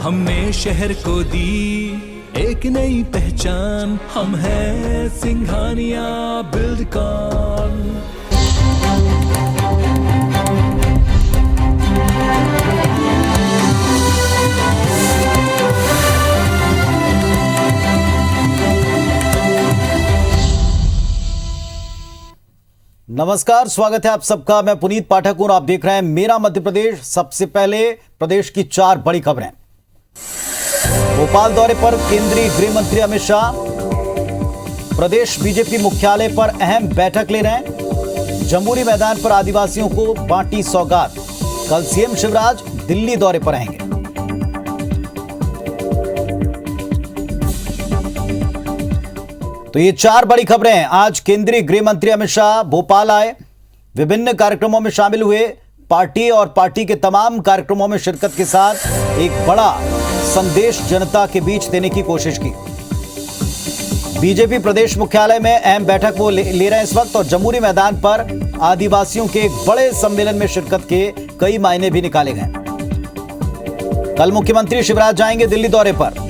हमने शहर को दी एक नई पहचान, हम हैं सिंघानिया बिल्डकॉन। नमस्कार, स्वागत है आप सबका। मैं पुनीत पाठक हूं और आप देख रहे हैं मेरा मध्य प्रदेश। सबसे पहले प्रदेश की 4 बड़ी खबरें। भोपाल दौरे पर केंद्रीय गृह मंत्री अमित शाह प्रदेश बीजेपी मुख्यालय पर अहम बैठक ले रहे हैं। जम्बूरी मैदान पर आदिवासियों को बांटी सौगात। कल सीएम शिवराज दिल्ली दौरे पर रहेंगे। तो ये 4 बड़ी खबरें। आज केंद्रीय गृह मंत्री अमित शाह भोपाल आए, विभिन्न कार्यक्रमों में शामिल हुए। पार्टी और पार्टी के तमाम कार्यक्रमों में शिरकत के साथ एक बड़ा संदेश जनता के बीच देने की कोशिश की। बीजेपी प्रदेश मुख्यालय में अहम बैठक वो ले रहे हैं इस वक्त, और जम्बूरी मैदान पर आदिवासियों के एक बड़े सम्मेलन में शिरकत के कई मायने भी निकाले गए। कल मुख्यमंत्री शिवराज जाएंगे दिल्ली दौरे पर।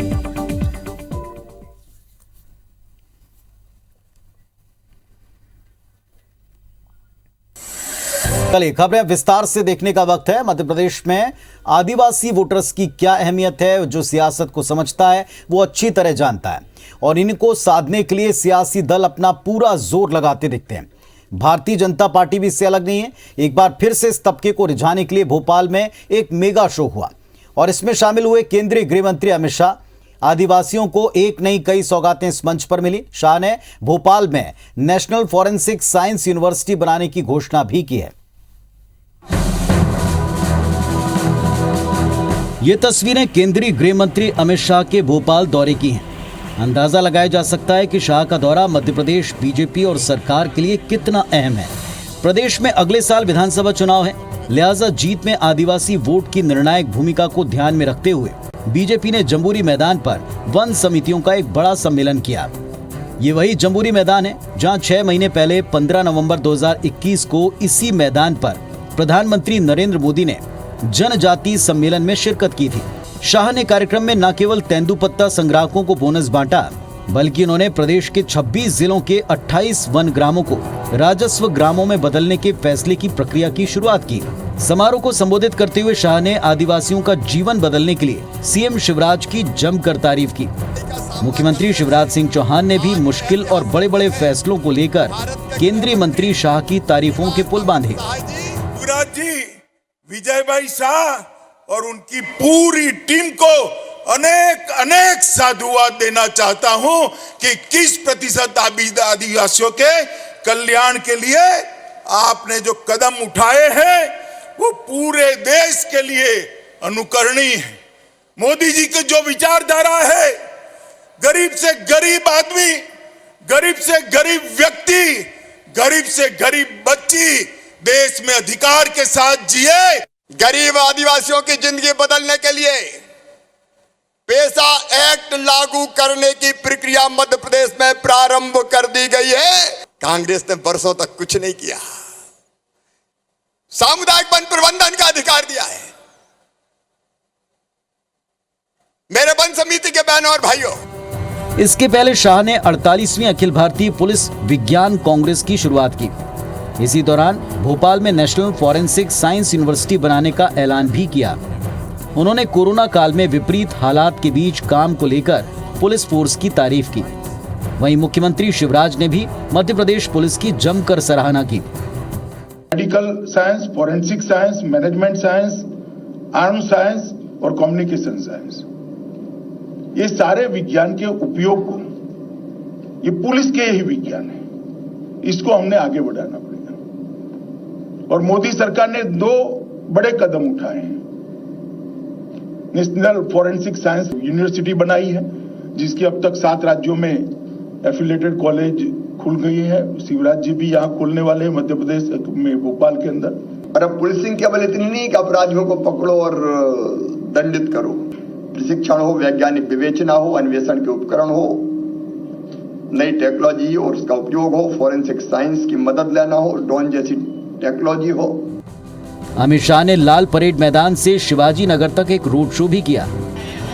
चलिए खबरें विस्तार से देखने का वक्त है। मध्य प्रदेश में आदिवासी वोटर्स की क्या अहमियत है, जो सियासत को समझता है वो अच्छी तरह जानता है, और इनको साधने के लिए सियासी दल अपना पूरा जोर लगाते दिखते हैं। भारतीय जनता पार्टी भी इससे अलग नहीं है। एक बार फिर से इस तबके को रिझाने के लिए भोपाल में एक मेगा शो हुआ, और इसमें शामिल हुए केंद्रीय गृह मंत्री अमित शाह। आदिवासियों को एक नहीं कई सौगातें इस मंच पर मिली। शाह ने भोपाल में नेशनल फॉरेंसिक साइंस यूनिवर्सिटी बनाने की घोषणा भी की है। ये तस्वीरें केंद्रीय गृह मंत्री अमित शाह के भोपाल दौरे की हैं। अंदाजा लगाया जा सकता है कि शाह का दौरा मध्य प्रदेश बीजेपी और सरकार के लिए कितना अहम है। प्रदेश में अगले साल विधानसभा चुनाव है, लिहाजा जीत में आदिवासी वोट की निर्णायक भूमिका को ध्यान में रखते हुए बीजेपी ने जम्बूरी मैदान पर वन समितियों का एक बड़ा सम्मेलन किया। ये वही जम्बूरी मैदान है जहां 6 महीने पहले 15 नवंबर 2021 को इसी मैदान पर प्रधानमंत्री नरेंद्र मोदी ने जनजातीय सम्मेलन में शिरकत की थी। शाह ने कार्यक्रम में न केवल तेंदुपत्ता संग्राहकों को बोनस बांटा, बल्कि उन्होंने प्रदेश के 26 जिलों के 28 वन ग्रामों को राजस्व ग्रामों में बदलने के फैसले की प्रक्रिया की शुरुआत की। समारोह को संबोधित करते हुए शाह ने आदिवासियों का जीवन बदलने के लिए सीएम शिवराज की जमकर तारीफ की। मुख्यमंत्री शिवराज सिंह चौहान ने भी मुश्किल और बड़े बड़े फैसलों को लेकर केंद्रीय मंत्री शाह की तारीफों के पुल बांधे। विजय भाई शाह और उनकी पूरी टीम को अनेक अनेक साधुवाद देना चाहता हूं कि किस प्रतिशत आदिवासियों के कल्याण के लिए आपने जो कदम उठाए हैं वो पूरे देश के लिए अनुकरणीय है। मोदी जी की जो विचारधारा है, गरीब से गरीब आदमी, गरीब से गरीब व्यक्ति, गरीब से गरीब बच्ची देश में अधिकार के साथ जिए। गरीब आदिवासियों की जिंदगी बदलने के लिए पेशा एक्ट लागू करने की प्रक्रिया मध्य प्रदेश में प्रारंभ कर दी गई है। कांग्रेस ने वर्षों तक कुछ नहीं किया। सामुदायिक वन प्रबंधन का अधिकार दिया है। मेरे वन समिति के बहनों और भाइयों, इसके पहले शाह ने 48वीं अखिल भारतीय पुलिस विज्ञान कांग्रेस की शुरुआत की। इसी दौरान भोपाल में नेशनल फॉरेंसिक साइंस यूनिवर्सिटी बनाने का ऐलान भी किया। उन्होंने कोरोना काल में विपरीत हालात के बीच काम को लेकर पुलिस फोर्स की तारीफ की। वहीं मुख्यमंत्री शिवराज ने भी मध्य प्रदेश पुलिस की जमकर सराहना की। Medical science, forensic science, management science, arm science और कम्युनिकेशन साइंस, ये सारे विज्ञान के उपयोग को, ये पुलिस के ही विज्ञान है, इसको हमने आगे बढ़ाना पड़ेगा। और मोदी सरकार ने 2 बड़े कदम उठाए हैं। नेशनल फॉरेंसिक साइंस यूनिवर्सिटी बनाई है, जिसकी अब तक 7 राज्यों में एफिलिएटेड कॉलेज खुल गई है। शिवराज जी भी यहाँ खोलने वाले हैं मध्य प्रदेश में, भोपाल के अंदर। और अब पुलिसिंग केवल इतनी नहीं कि अपराधियों को पकड़ो और दंडित करो। प्रशिक्षण हो, वैज्ञानिक विवेचना हो, अन्वेषण के उपकरण हो, नई टेक्नोलॉजी हो और उसका उपयोग हो, फॉरेंसिक साइंस की मदद लेना हो, ड्रोन जैसी टेक्नोलॉजी हो। अमित शाह ने लाल परेड मैदान से शिवाजी नगर तक एक रोड शो भी किया।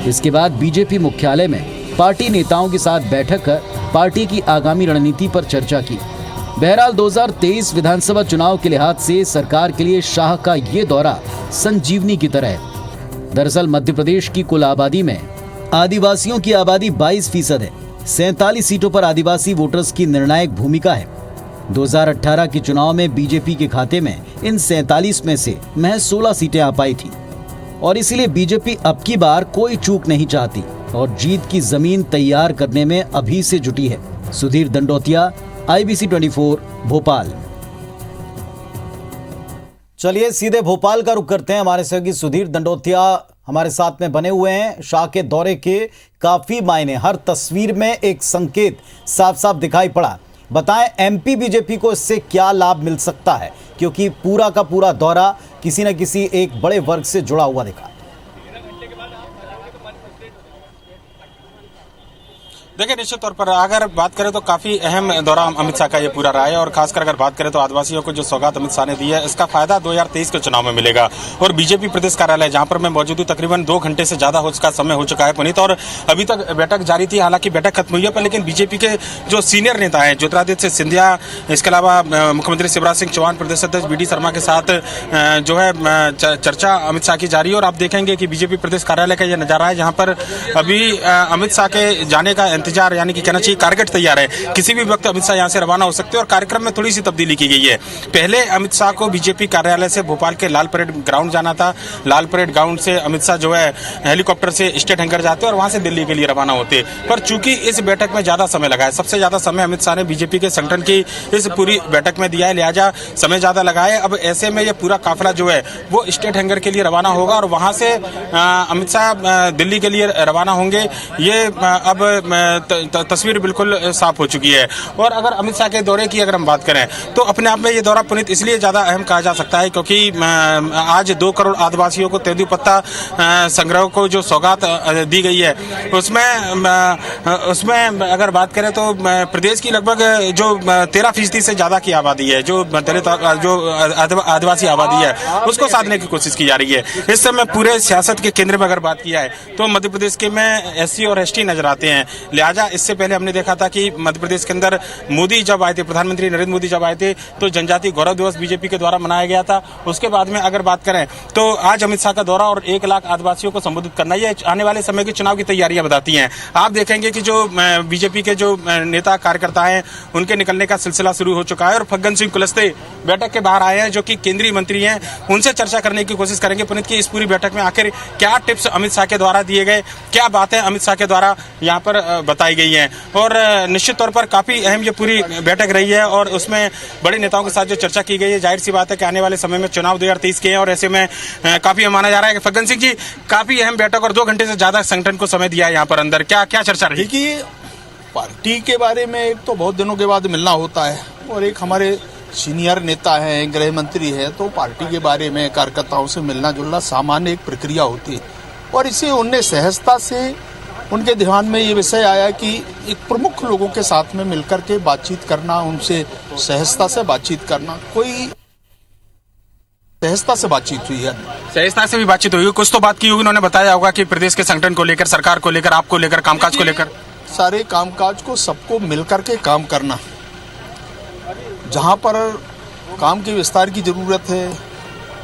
इसके बाद बीजेपी मुख्यालय में पार्टी नेताओं के साथ बैठक कर पार्टी की आगामी रणनीति पर चर्चा की। बहरहाल 2023 विधानसभा चुनाव के लिहाज से सरकार के लिए शाह का ये दौरा संजीवनी की तरह है। दरअसल मध्य प्रदेश की कुल आबादी में आदिवासियों की आबादी 22% है। 47 सीटों पर आदिवासी वोटर्स की निर्णायक भूमिका है। 2018 के चुनाव में बीजेपी के खाते में इन 47 में से महज 16 सीटें आ पाई थी और इसीलिए बीजेपी अब की बार कोई चूक नहीं चाहती और जीत की जमीन तैयार करने में अभी से जुटी है। सुधीर दंडोतिया, IBC 24, भोपाल। चलिए सीधे भोपाल का रुख करते हैं। हमारे सहयोगी सुधीर दंडोतिया हमारे साथ में बने हुए हैं। शाह के दौरे के काफी मायने, हर तस्वीर में एक संकेत साफ साफ दिखाई पड़ा। बताएं MP बीजेपी को इससे क्या लाभ मिल सकता है, क्योंकि पूरा का पूरा दौरा किसी न किसी एक बड़े वर्ग से जुड़ा हुआ दिखा। देखिए, निश्चित तौर पर अगर बात करें तो काफी अहम दौरा अमित शाह का ये पूरा रहा है और खासकर अगर बात करें तो आदिवासियों को जो सौगात अमित शाह ने दी है, इसका फायदा 2023 के चुनाव में मिलेगा। और बीजेपी प्रदेश कार्यालय जहां पर मैं मौजूद हूं, तकरीबन 2 घंटे से ज्यादा हो चुका समय हो चुका है पुनीत, और अभी तक बैठक जारी थी। हालांकि बैठक खत्म हुई है, पर लेकिन बीजेपी के जो सीनियर नेता है ज्योतिरादित्य सिंधिया, इसके अलावा मुख्यमंत्री शिवराज सिंह चौहान, प्रदेश अध्यक्ष BD शर्मा के साथ जो है चर्चा अमित शाह की जारी है। और आप देखेंगे कि बीजेपी प्रदेश कार्यालय का यह नजारा है जहां पर अभी अमित शाह के जाने का इंतजार, यानी कि कहना चाहिए टारगेट तैयार है। किसी भी वक्त अमित शाह यहां से रवाना हो सकते हैं और कार्यक्रम में थोड़ी सी तब्दीली की गई है। पहले अमित शाह को बीजेपी कार्यालय से भोपाल के लाल परेड ग्राउंड जाना था। लाल परेड ग्राउंड से अमित शाह जो है हेलीकॉप्टर से स्टेट हैंगर जाते और वहां से दिल्ली के लिए रवाना होते, पर चूंकि इस बैठक में ज्यादा समय लगा है, सबसे ज्यादा समय अमित शाह ने बीजेपी के संगठन की इस पूरी बैठक में दिया है, लिहाजा समय ज्यादा लगा है। अब ऐसे में यह पूरा काफिला जो है वो स्टेट हैंगर के लिए रवाना होगा और वहां से अमित शाह दिल्ली के लिए रवाना होंगे। ये अब तस्वीर बिल्कुल साफ हो चुकी है। और अगर अमित शाह के दौरे की अगर हम बात करें तो अपने आप में ये दौरा पुनीत इसलिए ज्यादा अहम कहा जा सकता है क्योंकि आज 2 करोड़ आदिवासियों को तेंदुआ पत्ता संग्रह को जो सौगात दी गई है, उसमें अगर बात करें तो प्रदेश की लगभग जो 13% से ज्यादा की आबादी है, जो आदिवासी आबादी है, उसको साधने की कोशिश की जा रही है। इस समय पूरे सियासत के केंद्र में अगर बात किया है तो मध्य प्रदेश के में SC और ST नजर आते हैं। लिहाजा इससे पहले हमने देखा था कि मध्य प्रदेश के अंदर मोदी जब आए थे, प्रधानमंत्री नरेंद्र मोदी जब आए थे, तो जनजातीय गौरव दिवस बीजेपी के द्वारा मनाया गया था। उसके बाद में अगर बात करें तो आज अमित शाह का दौरा और 1 लाख आदिवासियों को संबोधित करना, ये आने वाले समय के चुनाव की तैयारियां बताती हैं। आप देखेंगे कि जो बीजेपी के जो नेता कार्यकर्ता हैं, उनके निकलने का सिलसिला शुरू हो चुका है और फग्गन सिंह कुलस्ते बैठक के बाहर आए हैं, जो कि केंद्रीय मंत्री हैं। उनसे चर्चा करने की कोशिश करेंगे पुनीत की इस पूरी बैठक में आखिर क्या टिप्स अमित शाह के द्वारा दिए गए, क्या बातें अमित शाह के द्वारा यहाँ पर बताई गई हैं। और निश्चित तौर पर काफी अहम ये पूरी बैठक रही है और उसमें बड़े नेताओं के साथ जो चर्चा की गई है, जाहिर सी बात है कि आने वाले समय में चुनाव 2023 के हैं और ऐसे में काफी माना जा रहा है कि फग्गन सिंह जी काफी अहम बैठक और 2 घंटे से ज्यादा संगठन को समय दिया है यहाँ पर अंदर, क्या क्या चर्चा रही? देखिए, पार्टी के बारे में एक तो बहुत दिनों के बाद मिलना होता है और एक हमारे सीनियर नेता हैं, गृह मंत्री है, तो पार्टी के बारे में कार्यकर्ताओं से मिलना जुलना सामान्य एक प्रक्रिया होती है और इसे उनने सहजता से उनके ध्यान में ये विषय आया कि एक प्रमुख लोगों के साथ में मिलकर के बातचीत करना, उनसे सहजता से बातचीत करना, कोई सहजता से बातचीत हुई है। सहजता से भी बातचीत हुई, कुछ तो बात की होगी, उन्होंने बताया होगा कि प्रदेश के संगठन को लेकर, सरकार को लेकर, आपको लेकर, कामकाज को लेकर, सारे कामकाज को सबको मिलकर के काम करना, जहां पर काम के विस्तार की जरूरत है,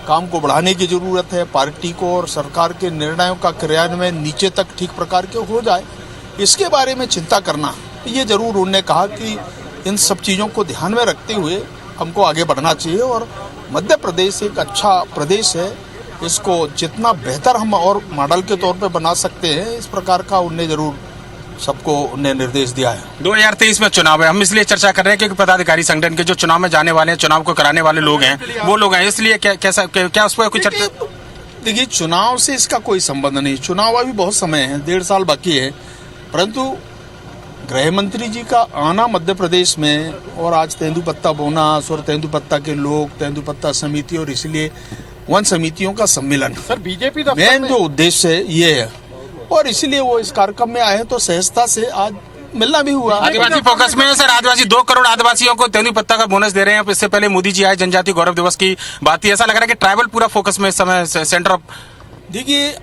काम को बढ़ाने की जरूरत है, पार्टी को और सरकार के निर्णयों का क्रियान्वयन नीचे तक ठीक प्रकार के हो जाए, इसके बारे में चिंता करना। ये जरूर उन्होंने कहा कि इन सब चीज़ों को ध्यान में रखते हुए हमको आगे बढ़ना चाहिए और मध्य प्रदेश एक अच्छा प्रदेश है, इसको जितना बेहतर हम और मॉडल के तौर पे बना सकते हैं, इस प्रकार का उन्होंने जरूर सबको उन्हें निर्देश दिया है। 2023 में चुनाव है, हम इसलिए चर्चा कर रहे हैं क्योंकि पदाधिकारी संगठन के जो चुनाव में जाने वाले हैं, चुनाव को कराने वाले लोग हैं, वो लोग हैं, इसलिए क्या उस पर कोई चर्चा? देखिए, चुनाव से इसका कोई संबंध नहीं, चुनाव अभी बहुत समय है, 1.5 साल बाकी है, परंतु गृह मंत्री जी का आना मध्य प्रदेश में और आज तेंदुपत्ता बोनस और तेंदुपत्ता के लोग, तेंदुपत्ता समिति और इसलिए वन समितियों का सम्मेलन, सर बीजेपी मेन जो उद्देश्य है ये है और इसलिए वो इस कार्यक्रम में आए तो सहजता से आज मिलना भी हुआ। आदिवासी फोकस में है सर, आदिवासी 2 करोड़ आदिवासियों को तेंदुपत्ता का बोनस दे रहे हैं। इससे पहले मोदी जी आए, जनजातीय गौरव दिवस की बात थी, ऐसा लग रहा है कि ट्राइबल पूरा फोकस में इस समय सेंटर ऑफ। देखिए,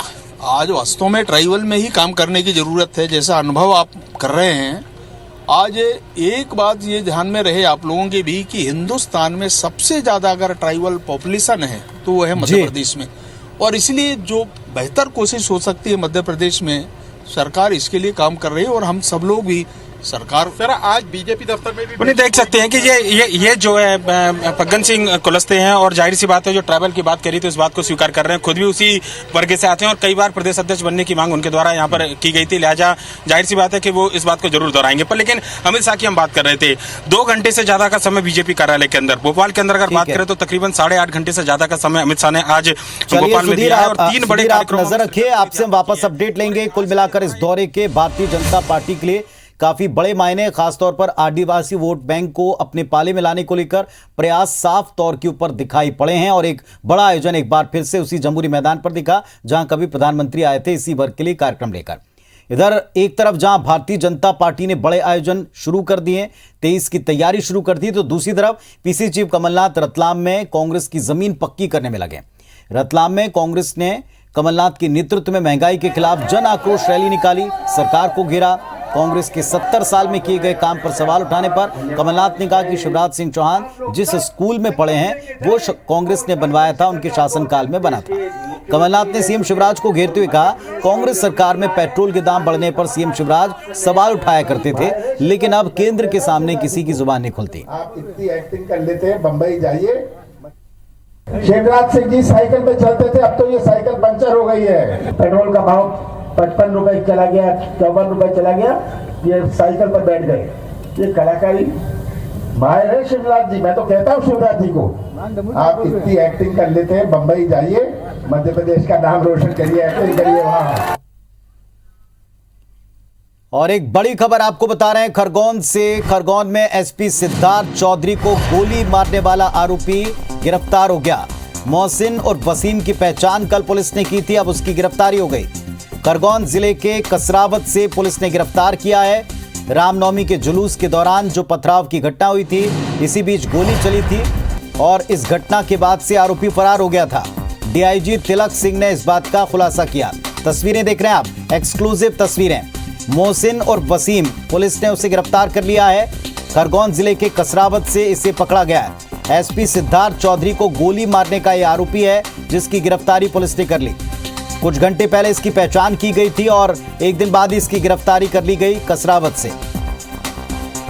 आज वास्तव में ट्राइबल में ही काम करने की जरूरत है, जैसा अनुभव आप कर रहे हैं। आज एक बात ये ध्यान में रहे आप लोगों के भी कि हिंदुस्तान में सबसे ज्यादा अगर ट्राइबल पॉपुलेशन है तो वो है मध्य प्रदेश में, और इसलिए जो बेहतर कोशिश हो सकती है मध्य प्रदेश में, सरकार इसके लिए काम कर रही है। और हम सब लोग भी सरकार सर आज बीजेपी दफ्तर में भी देख सकते हैं कि ये जो है फग्गन सिंह कुलस्ते हैं, और जाहिर सी बात है जो ट्राइबल की बात करी तो इस बात को स्वीकार कर रहे हैं, खुद भी उसी वर्ग से आते हैं और कई बार प्रदेश अध्यक्ष बनने की मांग उनके द्वारा यहाँ पर की गई थी, लिहाजा जाहिर सी बात है कि वो इस बात को जरूर दोहराएंगे। पर लेकिन अमित शाह की हम बात कर रहे थे, 2 घंटे से ज्यादा का समय बीजेपी कार्यालय के अंदर, भोपाल के अंदर अगर बात करें तो तकरीबन 8.5 घंटे से ज्यादा का समय अमित शाह ने आज भोपाल में दिया है और 3 बड़े कार्यक्रम। नजर रखिए, आपसे हम वापस अपडेट लेंगे। कुल मिलाकर इस दौरे के भारतीय जनता पार्टी के लिए काफी बड़े मायने, खासतौर पर आदिवासी वोट बैंक को अपने पाले में लाने को लेकर प्रयास साफ तौर के ऊपर दिखाई पड़े हैं और एक बड़ा आयोजन एक बार फिर से उसी जम्बूरी मैदान पर दिखा जहां कभी प्रधानमंत्री आए थे इसी वर्ग के लिए कार्यक्रम लेकर। इधर एक तरफ जहां भारतीय जनता पार्टी ने बड़े आयोजन शुरू कर दिए, 23 की तैयारी शुरू कर दी, तो दूसरी तरफ पीसी चीफ कमलनाथ रतलाम में कांग्रेस की जमीन पक्की करने में लगे। रतलाम में कांग्रेस ने कमलनाथ के नेतृत्व में महंगाई के खिलाफ जन आक्रोश रैली निकाली, सरकार को घेरा। कांग्रेस के 70 साल में किए गए काम पर सवाल उठाने पर कमलनाथ ने कहा कि शिवराज सिंह चौहान जिस स्कूल में पढ़े हैं वो कांग्रेस ने बनवाया था, उनके शासनकाल में बना था। कमलनाथ ने सीएम शिवराज को घेरते हुए कहा, कांग्रेस सरकार में पेट्रोल के दाम बढ़ने पर सीएम शिवराज सवाल उठाया करते थे, लेकिन अब केंद्र के सामने किसी की जुबान नहीं खुलती। आप इतनी एक्टिंग कर लेते हैं, बंबई जाइए। शिवराज सिंह जी साइकिल पे चलते थे, अब तो ये साइकिल पंचर हो गई है। पेट्रोल का भाव 55 रुपए चला गया, 54 रुपए चला गया, ये साइकिल पर बैठ गए। ये कलाकारी माहिर है शिवराज जी। मैं तो कहता हूँ शिवराज जी को, आप इतनी एक्टिंग कर लेते हैं, बंबई जाइए, मध्य प्रदेश का नाम रोशन करिए, एक्टिंग करिए वहां। और एक बड़ी खबर आपको बता रहे हैं खरगोन से। खरगोन में एसपी सिद्धार्थ चौधरी को गोली मारने वाला आरोपी गिरफ्तार हो गया। मोहसिन और वसीम की पहचान कल पुलिस ने की थी, अब उसकी गिरफ्तारी हो गई। खरगोन जिले के कसरावत से पुलिस ने गिरफ्तार किया है। रामनवमी के जुलूस के दौरान जो पथराव की घटना हुई थी, इसी बीच गोली चली थी और इस घटना के बाद से आरोपी फरार हो गया था। डीआईजी तिलक सिंह ने इस बात का खुलासा किया। तस्वीरें देख रहे हैं आप, एक्सक्लूसिव तस्वीरें। मोहसिन और वसीम, पुलिस ने उसे गिरफ्तार कर लिया है। खरगोन जिले के कसरावत से इसे पकड़ा गया है। एसपी सिद्धार्थ चौधरी को गोली मारने का यह आरोपी है जिसकी गिरफ्तारी पुलिस ने कर ली। कुछ घंटे पहले इसकी पहचान की गई थी और एक दिन बाद इसकी गिरफ्तारी कर ली गई कसरावत से।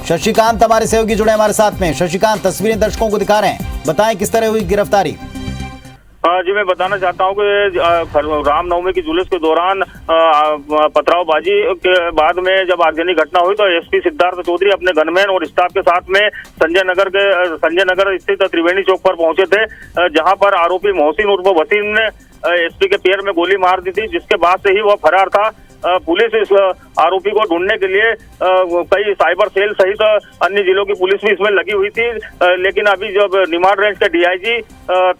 शशिकांत हमारे सहयोगी जुड़े हमारे साथ में। शशिकांत, तस्वीरें दर्शकों को दिखा रहे हैं, बताएं किस तरह हुई गिरफ्तारी। जी मैं बताना चाहता हूँ कि रामनवमी की जुलूस के दौरान पथरावबाजी के बाद में जब आगजनी घटना हुई तो एसपी सिद्धार्थ चौधरी अपने गनमैन और स्टाफ के साथ में संजय नगर स्थित त्रिवेणी चौक पर पहुंचे थे, जहां पर आरोपी मोहसिन उर्फ वसीम ने एसपी के पैर में गोली मार दी थी, जिसके बाद से ही वह फरार था। पुलिस इस आरोपी को ढूंढने के लिए कई साइबर सेल सहित अन्य जिलों की पुलिस भी इसमें लगी हुई थी, लेकिन अभी जब निमाड़ रेंज के डीआईजी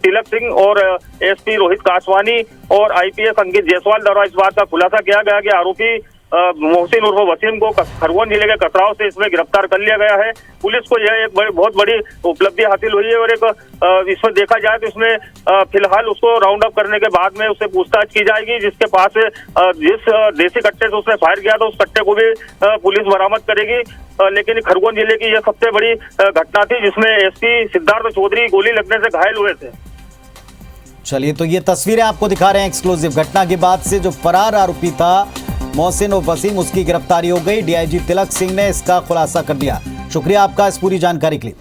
तिलक सिंह और एसपी रोहित कासवानी और आईपीएस अंकित जायसवाल द्वारा इस बात का खुलासा किया गया कि आरोपी मोहसिन उर्फ वसीम को खरगोन जिले के कसराव से इसमें गिरफ्तार कर लिया गया है। पुलिस को यह एक बहुत बड़ी उपलब्धि हासिल हुई है और एक इसमें देखा जाए तो इसमें फिलहाल उसको राउंड अप करने के बाद में उससे पूछताछ की जाएगी, जिसके पास जिस देसी कट्टे से उसने फायर किया था उस कट्टे को भी पुलिस बरामद करेगी। लेकिन खरगोन जिले की यह सबसे बड़ी घटना थी जिसमें एसपी सिद्धार्थ चौधरी गोली लगने से घायल हुए थे। चलिए, तो ये तस्वीरें आपको दिखा रहे हैं एक्सक्लूसिव। घटना के बाद से जो फरार आरोपी था मोहसिन और वसीम, उसकी गिरफ्तारी हो गई। डीआईजी तिलक सिंह ने इसका खुलासा कर दिया। शुक्रिया आपका इस पूरी जानकारी के लिए।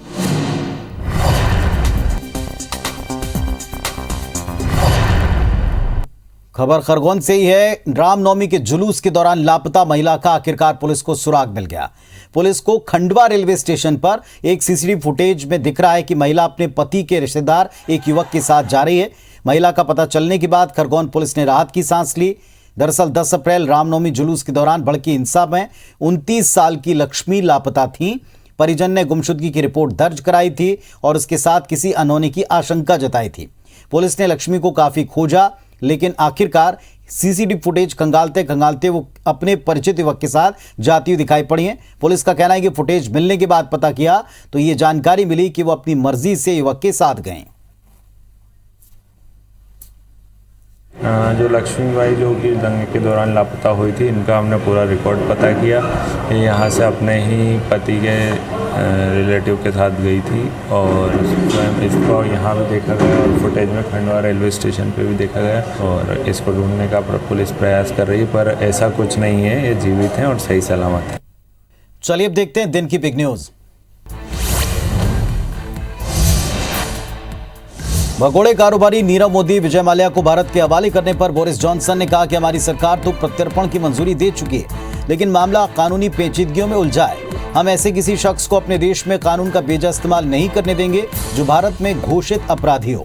खबर खरगोन से ही है। रामनवमी के जुलूस के दौरान लापता महिला का आखिरकार पुलिस को सुराग मिल गया। पुलिस को खंडवा रेलवे स्टेशन पर एक सीसीटीवी फुटेज में दिख रहा है कि महिला अपने पति के रिश्तेदार एक युवक के साथ जा रही है। महिला का पता चलने के बाद खरगोन पुलिस ने राहत की सांस ली। दरअसल 10 अप्रैल रामनवमी जुलूस के दौरान भड़की हिंसा में 29 साल की लक्ष्मी लापता थी। परिजन ने गुमशुदगी की रिपोर्ट दर्ज कराई थी और उसके साथ किसी अनहोनी की आशंका जताई थी। पुलिस ने लक्ष्मी को काफी खोजा, लेकिन आखिरकार सीसीटीवी फुटेज खंगालते वो अपने परिचित युवक के साथ जाती हुई दिखाई पड़ी है। पुलिस का कहना है कि फुटेज मिलने के बाद पता किया तो ये जानकारी मिली कि वो अपनी मर्जी से युवक के साथ गए। जो लक्ष्मीबाई जो कि दंगे के दौरान लापता हुई थी, इनका हमने पूरा रिकॉर्ड पता किया। ये यहाँ से अपने ही पति के रिलेटिव के साथ गई थी और इसको यहाँ भी देखा गया और फुटेज में खंडवा रेलवे स्टेशन पे भी देखा गया और इसको ढूंढने का पुलिस प्रयास कर रही है, पर ऐसा कुछ नहीं है, ये जीवित हैं और सही सलामत है। चलिए अब देखते हैं दिन की बिग न्यूज। भगोड़े कारोबारी नीरव मोदी विजय माल्या को भारत के हवाले करने पर बोरिस जॉनसन ने कहा कि हमारी सरकार तो प्रत्यर्पण की मंजूरी दे चुकी है, लेकिन मामला कानूनी पेचीदगियों में उलझा है। हम ऐसे किसी शख्स को अपने देश में कानून का बेजा इस्तेमाल नहीं करने देंगे जो भारत में घोषित अपराधी हो।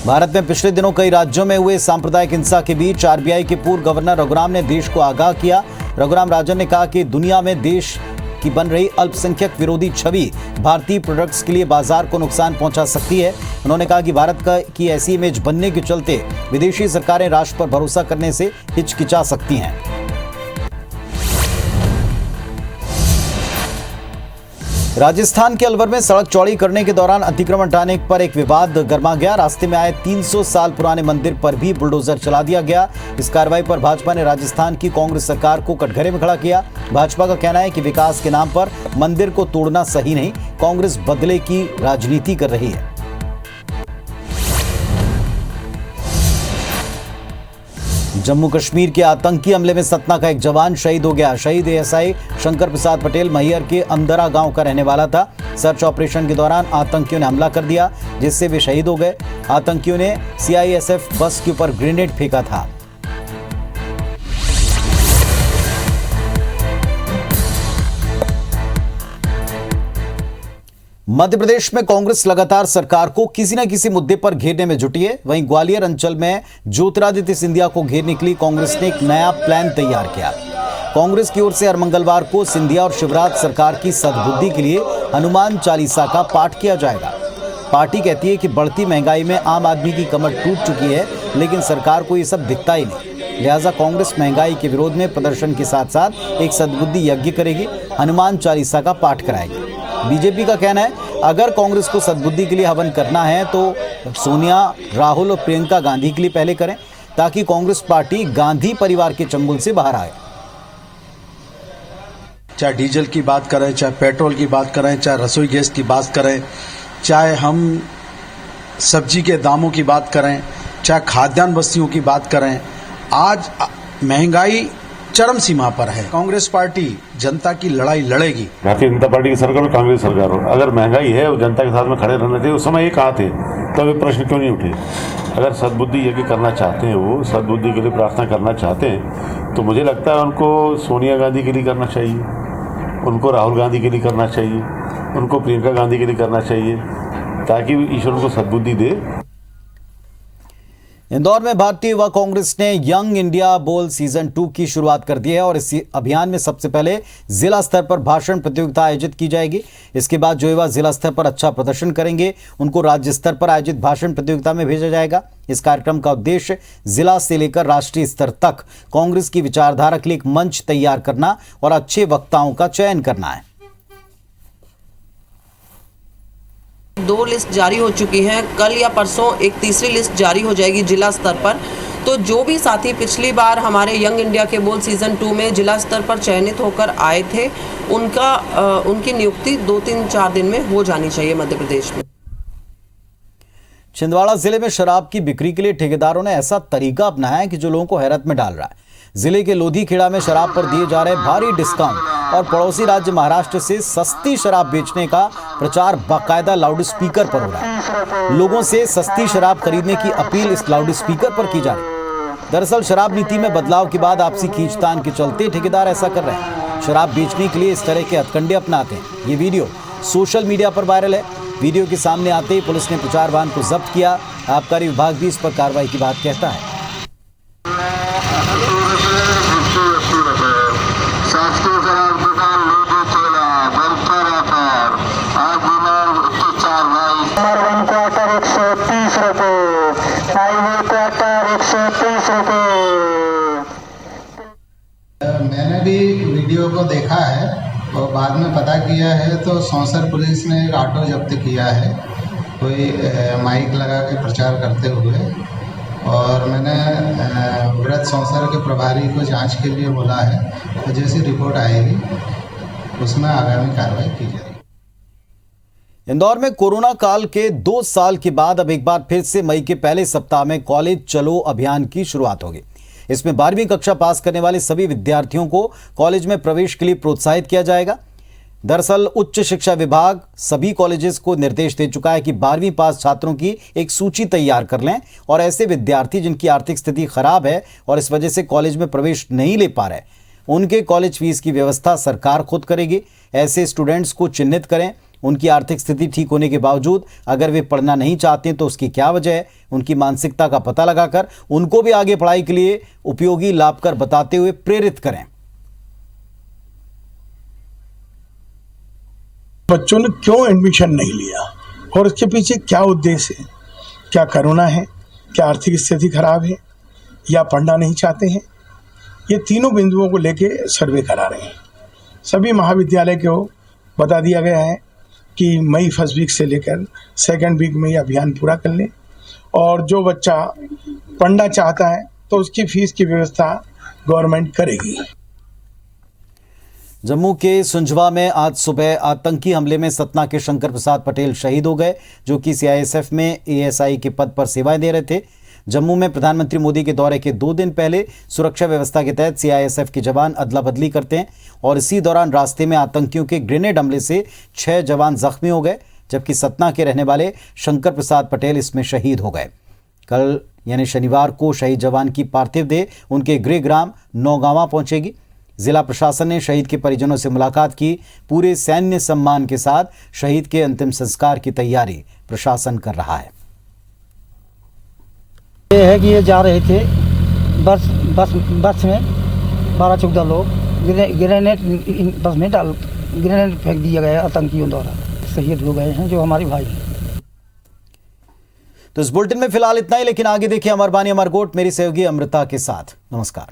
भारत में पिछले दिनों कई राज्यों में हुए सांप्रदायिक हिंसा के बीच आरबीआई के पूर्व गवर्नर रघुराम ने देश को आगाह किया। रघुराम राजन ने कहा कि दुनिया में देश की बन रही अल्पसंख्यक विरोधी छवि भारतीय प्रोडक्ट्स के लिए बाजार को नुकसान पहुंचा सकती है। उन्होंने कहा कि भारत की ऐसी इमेज बनने के चलते विदेशी सरकारें राष्ट्र पर भरोसा करने से हिचकिचा सकती हैं। राजस्थान के अलवर में सड़क चौड़ी करने के दौरान अतिक्रमण हटाने पर एक विवाद गर्मा गया। रास्ते में आए 300 साल पुराने मंदिर पर भी बुलडोजर चला दिया गया। इस कार्रवाई पर भाजपा ने राजस्थान की कांग्रेस सरकार को कटघरे में खड़ा किया। भाजपा का कहना है कि विकास के नाम पर मंदिर को तोड़ना सही नहीं, कांग्रेस बदले की राजनीति कर रही है। जम्मू कश्मीर के आतंकी हमले में सतना का एक जवान शहीद हो गया। शहीद एएसआई शंकर प्रसाद पटेल मैहर के अंदरा गांव का रहने वाला था। सर्च ऑपरेशन के दौरान आतंकियों ने हमला कर दिया, जिससे वे शहीद हो गए। आतंकियों ने सीआईएसएफ बस के ऊपर ग्रेनेड फेंका था। मध्य प्रदेश में कांग्रेस लगातार सरकार को किसी न किसी मुद्दे पर घेरने में जुटी है। वहीं ग्वालियर अंचल में ज्योतिरादित्य सिंधिया को घेरने के लिए कांग्रेस ने एक नया प्लान तैयार किया। कांग्रेस की ओर से हर मंगलवार को सिंधिया और शिवराज सरकार की सद्बुद्धि के लिए हनुमान चालीसा का पाठ किया जाएगा। पार्टी कहती है कि बढ़ती महंगाई में आम आदमी की कमर टूट चुकी है, लेकिन सरकार को ये सब दिखता ही नहीं। लिहाजा कांग्रेस महंगाई के विरोध में प्रदर्शन के साथ साथ एक सद्बुद्धि यज्ञ करेगी, हनुमान चालीसा का पाठ कराएगी। बीजेपी का कहना है अगर कांग्रेस को सद्बुद्धि के लिए हवन करना है तो सोनिया, राहुल और प्रियंका गांधी के लिए पहले करें, ताकि कांग्रेस पार्टी गांधी परिवार के चंगुल से बाहर आए। चाहे डीजल की बात करें, चाहे पेट्रोल की बात करें, चाहे रसोई गैस की बात करें, चाहे हम सब्जी के दामों की बात करें, चाहे खाद्यान्न वस्तुओं की बात करें, आज महंगाई चरम सीमा पर है। कांग्रेस पार्टी जनता की लड़ाई लड़ेगी। भारतीय जनता पार्टी की सरकार और कांग्रेस सरकार हो, अगर महंगाई है और जनता के साथ में खड़े रहना चाहिए, उस समय ये कहाँ थे, तो वे प्रश्न क्यों नहीं उठे? अगर सद्बुद्धि यज्ञ करना चाहते हैं, वो सद्बुद्धि के लिए प्रार्थना करना चाहते हैं, तो मुझे लगता है उनको सोनिया गांधी के लिए करना चाहिए, उनको राहुल गांधी के लिए करना चाहिए, उनको प्रियंका गांधी के लिए करना चाहिए, ताकि ईश्वर उनको सद्बुद्धि दे। इंदौर में भारतीय युवा कांग्रेस ने यंग इंडिया बोल सीजन 2 की शुरुआत कर दी है और इस अभियान में सबसे पहले जिला स्तर पर भाषण प्रतियोगिता आयोजित की जाएगी। इसके बाद जो युवा जिला स्तर पर अच्छा प्रदर्शन करेंगे उनको राज्य स्तर पर आयोजित भाषण प्रतियोगिता में भेजा जाएगा। इस कार्यक्रम का उद्देश्य जिला से लेकर राष्ट्रीय स्तर तक कांग्रेस की विचारधारा के लिए एक मंच तैयार करना और अच्छे वक्ताओं का चयन करना है। 2 लिस्ट जारी हो चुकी हैं। कल या परसों एक तीसरी लिस्ट जारी हो जाएगी जिला स्तर पर। तो जो भी साथी पिछली बार हमारे यंग इंडिया के बोल सीजन 2 में जिला स्तर पर चयनित होकर आए थे, उनकी नियुक्ति 2-3-4 दिन में हो जानी चाहिए मध्य प्रदेश में। छिंदवाड़ा जिले में शराब की बिक्री के लिए ठेकेदारों ने ऐसा तरीका अपनाया है कि जो लोगों को हैरत में डाल रहा है। जिले के लोधी खेड़ा में शराब पर दिए जा रहे भारी डिस्काउंट और पड़ोसी राज्य महाराष्ट्र से सस्ती शराब बेचने का प्रचार बाकायदा लाउड स्पीकर पर हो रहा है। लोगों से सस्ती शराब खरीदने की अपील इस लाउड स्पीकर पर की जा रही है। दरअसल शराब नीति में बदलाव के बाद आपसी खींचतान के चलते ठेकेदार ऐसा कर रहे हैं। शराब बेचने के लिए इस तरह के हथकंडे अपनाते हैं। ये वीडियो सोशल मीडिया पर वायरल है। वीडियो के सामने आते ही पुलिस ने प्रचार वाहन को जब्त किया। आबकारी विभाग भी इस पर कार्रवाई की बात कहता है। मैंने भी वीडियो को देखा है और बाद में पता किया है तो सौंसर पुलिस ने एक ऑटो जब्त किया है कोई माइक लगा के प्रचार करते हुए, और मैंने व्रत संसार के प्रभारी को जांच के लिए बोला है। तो जैसी रिपोर्ट आएगी उसमें आगामी कार्रवाई की जाएगी। इंदौर में कोरोना काल के 2 साल के बाद अब एक बार फिर से मई के पहले सप्ताह में कॉलेज चलो अभियान की शुरुआत होगी। इसमें 12वीं कक्षा पास करने वाले सभी विद्यार्थियों को कॉलेज में प्रवेश के लिए प्रोत्साहित किया जाएगा। दरअसल उच्च शिक्षा विभाग सभी कॉलेजेस को निर्देश दे चुका है कि 12वीं पास छात्रों की एक सूची तैयार कर लें और ऐसे विद्यार्थी जिनकी आर्थिक स्थिति खराब है और इस वजह से कॉलेज में प्रवेश नहीं ले पा रहे, उनके कॉलेज फीस की व्यवस्था सरकार खुद करेगी। ऐसे स्टूडेंट्स को चिन्हित करें। उनकी आर्थिक स्थिति ठीक होने के बावजूद अगर वे पढ़ना नहीं चाहते तो उसकी क्या वजह है, उनकी मानसिकता का पता लगाकर उनको भी आगे पढ़ाई के लिए उपयोगी लाभकर बताते हुए प्रेरित करें। बच्चों ने क्यों एडमिशन नहीं लिया और इसके पीछे क्या उद्देश्य है? क्या कोरोना है, क्या आर्थिक स्थिति खराब है, या पढ़ना नहीं चाहते हैं? ये तीनों बिंदुओं को लेके सर्वे करा रहे हैं। सभी महाविद्यालय को बता दिया गया है कि मई फर्स्ट वीक से लेकर सेकंड वीक में ये अभियान पूरा कर लें, और जो बच्चा पढ़ना चाहता है तो उसकी फीस की व्यवस्था गवर्नमेंट करेगी। जम्मू के सुंजवा में आज सुबह आतंकी हमले में सतना के शंकर प्रसाद पटेल शहीद हो गए, जो कि सीआईएसएफ में एएसआई के पद पर सेवाएं दे रहे थे। जम्मू में प्रधानमंत्री मोदी के दौरे के 2 दिन पहले सुरक्षा व्यवस्था के तहत सीआईएसएफ के जवान अदला बदली करते हैं और इसी दौरान रास्ते में आतंकियों के ग्रेनेड हमले से 6 जवान जख्मी हो गए, जबकि सतना के रहने वाले शंकर प्रसाद पटेल इसमें शहीद हो गए। कल यानी शनिवार को शहीद जवान की पार्थिव देह उनके गृह ग्राम नौगांवा पहुंचेगी। जिला प्रशासन ने शहीद के परिजनों से मुलाकात की। पूरे सैन्य सम्मान के साथ शहीद के अंतिम संस्कार की तैयारी प्रशासन कर रहा है। ये है कि ये जा रहे थे बस में 12-14 लोग ग्रेनेड बस में ग्रेनेड फेंक दिया गया आतंकियों द्वारा, शहीद हो गए हैं जो हमारे भाई हैं। तो इस बुलेटिन में फिलहाल इतना ही, लेकिन आगे देखिए अमर बानी अमर गोट मेरी सहयोगी अमृता के साथ। नमस्कार।